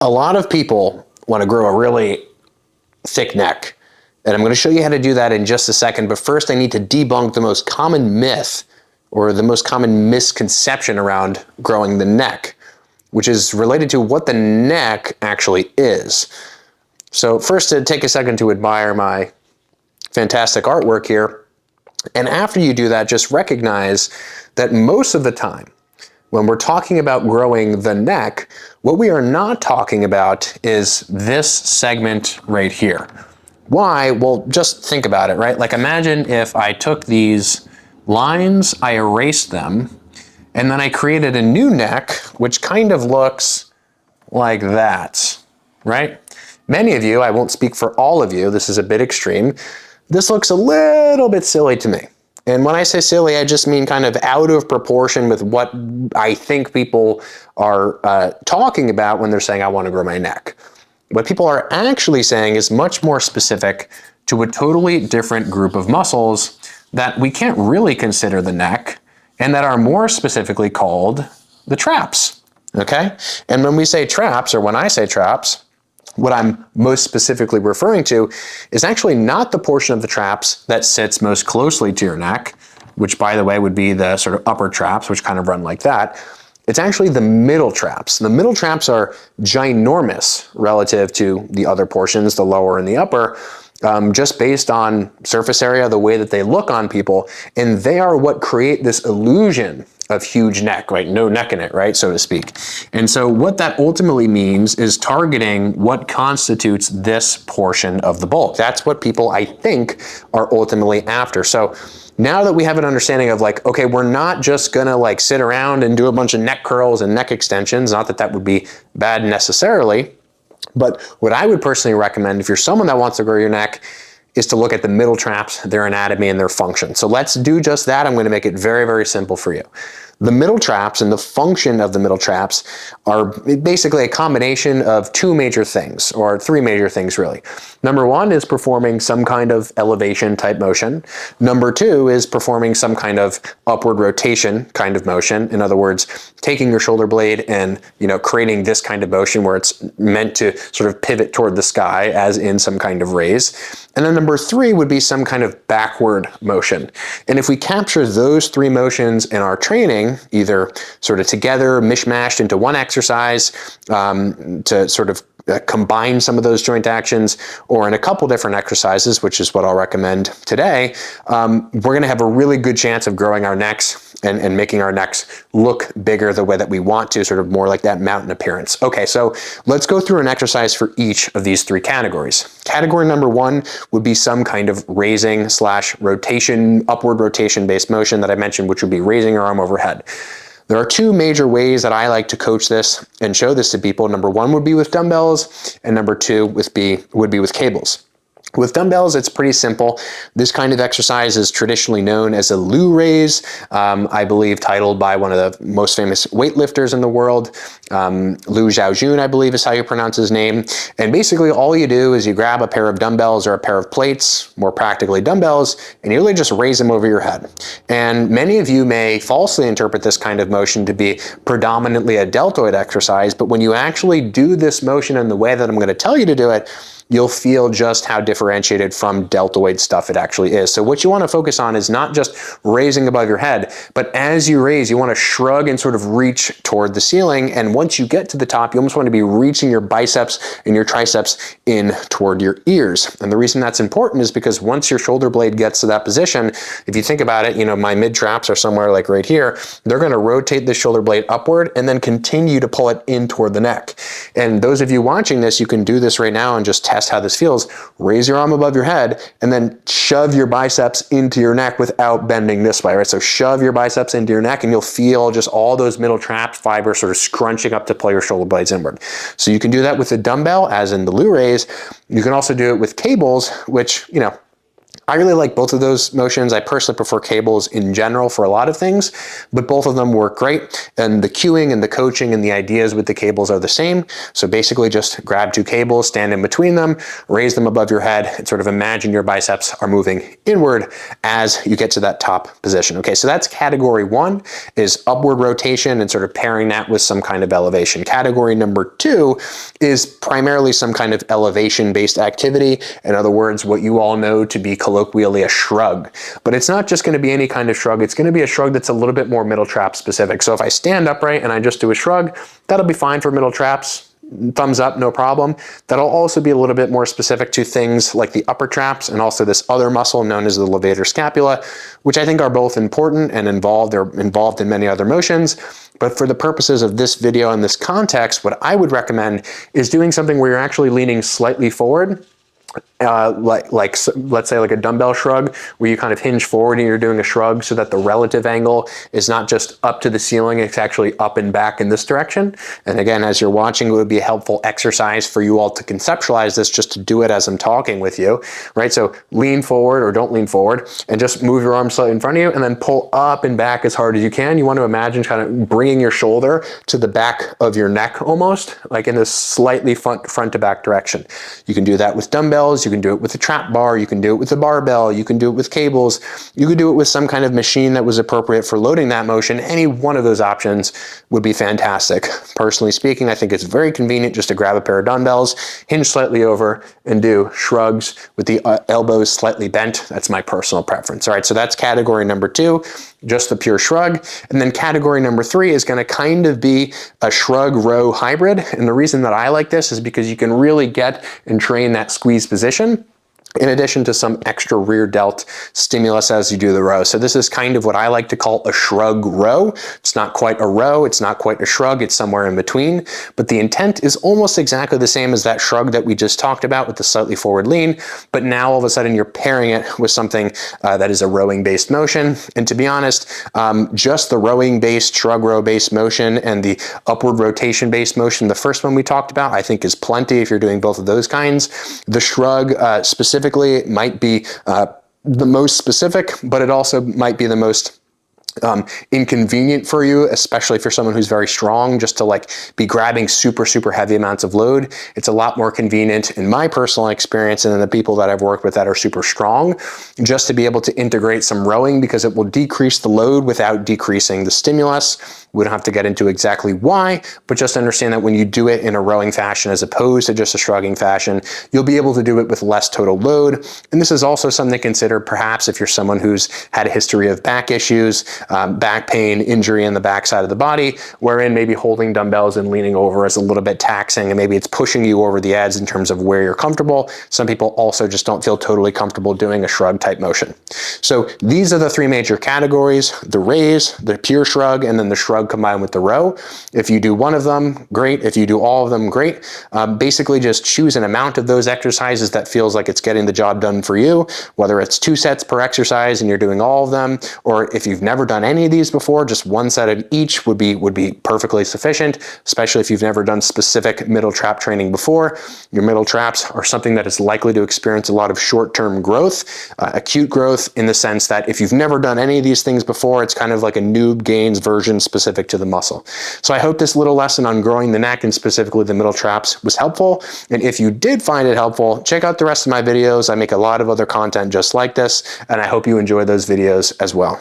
A lot of people want to grow a really thick neck, and I'm going to show you how to do that in just a second. But first, I need to debunk the most common myth or the most common misconception around growing the neck, which is related to what the neck actually is. So first, to take a second to admire my fantastic artwork here. And after you do that, just recognize that most of the time, when we're talking about growing the neck, what we are not talking about is this segment right here. Why? Well, just think about it, right? Like imagine if I took these lines, I erased them, and then I created a new neck, which kind of looks like that, right? Many of you, I won't speak for all of you, this is a bit extreme, this looks a little bit silly to me. And when I say silly, I just mean kind of out of proportion with what I think people are talking about when they're saying, I want to grow my neck. What people are actually saying is much more specific to a totally different group of muscles that we can't really consider the neck and that are more specifically called the traps, okay? And when we say traps, or when I say traps, what I'm most specifically referring to is actually not the portion of the traps that sits most closely to your neck, which by the way would be the sort of upper traps, which kind of run like that. It's actually the middle traps. The middle traps are ginormous relative to the other portions, the lower and the upper, just based on surface area, the way that they look on people, and they are what create this illusion of huge neck, right? No neck in it, right? So to speak. And so what that ultimately means is targeting what constitutes this portion of the bulk. That's what people, I think, are ultimately after. So now that we have an understanding of like, okay, we're not just gonna like sit around and do a bunch of neck curls and neck extensions, not that that would be bad necessarily, but what I would personally recommend if you're someone that wants to grow your neck is to look at the middle traps, their anatomy and their function. So let's do just that. I'm going to make it very, very simple for you. The middle traps and the function of the middle traps are basically a combination of two major things, or three major things really. Number one is performing some kind of elevation type motion. Number two is performing some kind of upward rotation kind of motion. In other words, taking your shoulder blade and creating this kind of motion where it's meant to sort of pivot toward the sky as in some kind of raise. And then number three would be some kind of backward motion. And if we capture those three motions in our training, either sort of together, mishmashed into one exercise to sort of combine some of those joint actions, or in a couple different exercises, which is what I'll recommend today, we're going to have a really good chance of growing our necks and making our necks look bigger the way that we want to, sort of more like that mountain appearance. Okay, so let's go through an exercise for each of these three categories. Category number one would be some kind of raising / rotation, upward rotation based motion that I mentioned, which would be raising your arm overhead. There are two major ways that I like to coach this and show this to people. Number one would be with dumbbells, and number two would be with cables. With dumbbells, it's pretty simple. This kind of exercise is traditionally known as a Lou raise, I believe titled by one of the most famous weightlifters in the world. Lou Xiaojun, I believe is how you pronounce his name. And basically all you do is you grab a pair of dumbbells or a pair of plates, more practically dumbbells, and you really just raise them over your head. And many of you may falsely interpret this kind of motion to be predominantly a deltoid exercise, but when you actually do this motion in the way that I'm going to tell you to do it, you'll feel just how differentiated from deltoid stuff it actually is. So what you want to focus on is not just raising above your head, but as you raise, you want to shrug and sort of reach toward the ceiling. And once you get to the top, you almost want to be reaching your biceps and your triceps in toward your ears. And the reason that's important is because once your shoulder blade gets to that position, if you think about it, my mid traps are somewhere like right here, they're going to rotate the shoulder blade upward and then continue to pull it in toward the neck. And those of you watching this, you can do this right now and just test how this feels. Raise your arm above your head and then shove your biceps into your neck without bending this way, right? So shove your biceps into your neck and you'll feel just all those middle trap fibers sort of scrunching up to pull your shoulder blades inward. So you can do that with a dumbbell, as in the Lou raise. You can also do it with cables, which, I really like both of those motions. I personally prefer cables in general for a lot of things, but both of them work great. And the cueing and the coaching and the ideas with the cables are the same. So basically just grab two cables, stand in between them, raise them above your head, and sort of imagine your biceps are moving inward as you get to that top position. Okay, so that's category one, is upward rotation and sort of pairing that with some kind of elevation. Category number two is primarily some kind of elevation-based activity. In other words, what you all know to be colloquially a shrug. But it's not just going to be any kind of shrug. It's going to be a shrug that's a little bit more middle trap specific. So if I stand upright and I just do a shrug, that'll be fine for middle traps. Thumbs up, no problem. That'll also be a little bit more specific to things like the upper traps and also this other muscle known as the levator scapula, which I think are both important and involved. They're involved in many other motions. But for the purposes of this video and this context, what I would recommend is doing something where you're actually leaning slightly forward. Let's say like a dumbbell shrug, where you kind of hinge forward and you're doing a shrug so that the relative angle is not just up to the ceiling, it's actually up and back in this direction. And again, as you're watching, it would be a helpful exercise for you all to conceptualize this, just to do it as I'm talking with you, right? So lean forward or don't lean forward and just move your arms slightly in front of you and then pull up and back as hard as you can. You want to imagine kind of bringing your shoulder to the back of your neck, almost like in this slightly front to back direction. You can do that with dumbbells. You can do it with a trap bar, you can do it with a barbell, you can do it with cables, you can do it with some kind of machine that was appropriate for loading that motion. Any one of those options would be fantastic. Personally speaking, I think it's very convenient just to grab a pair of dumbbells, hinge slightly over, and do shrugs with the elbows slightly bent. That's my personal preference. All right, so that's category number two, just the pure shrug. And then category number three is going to kind of be a shrug row hybrid. And the reason that I like this is because you can really get and train that squeeze position, in addition to some extra rear delt stimulus as you do the row. So this is kind of what I like to call a shrug row. It's not quite a row, it's not quite a shrug, it's somewhere in between, but the intent is almost exactly the same as that shrug that we just talked about with the slightly forward lean, but now all of a sudden you're pairing it with something that is a rowing based motion. And to be honest, just the rowing based, shrug row based motion and the upward rotation based motion, the first one we talked about, I think is plenty if you're doing both of those kinds. The shrug specifically might be the most specific, but it also might be the most inconvenient for you, especially for someone who's very strong, just to like be grabbing super heavy amounts of load. It's a lot more convenient in my personal experience and in the people that I've worked with that are super strong, just to be able to integrate some rowing, because it will decrease the load without decreasing the stimulus. We don't have to get into exactly why, but just understand that when you do it in a rowing fashion as opposed to just a shrugging fashion, you'll be able to do it with less total load. And this is also something to consider perhaps if you're someone who's had a history of back issues, back pain, injury in the backside of the body, wherein maybe holding dumbbells and leaning over is a little bit taxing and maybe it's pushing you over the edge in terms of where you're comfortable. Some people also just don't feel totally comfortable doing a shrug type motion. So these are the three major categories: the raise, the pure shrug, and then the shrug combined with the row. If you do one of them, great. If you do all of them, great. Basically just choose an amount of those exercises that feels like it's getting the job done for you, whether it's 2 sets per exercise and you're doing all of them, or if you've never done any of these before, just 1 set of each would be perfectly sufficient, especially if you've never done specific middle trap training before. Your middle traps are something that is likely to experience a lot of short-term growth, acute growth, in the sense that if you've never done any of these things before, it's kind of like a noob gains version specific to the muscle. So I hope this little lesson on growing the neck and specifically the middle traps was helpful. And if you did find it helpful, check out the rest of my videos. I make a lot of other content just like this, and I hope you enjoy those videos as well.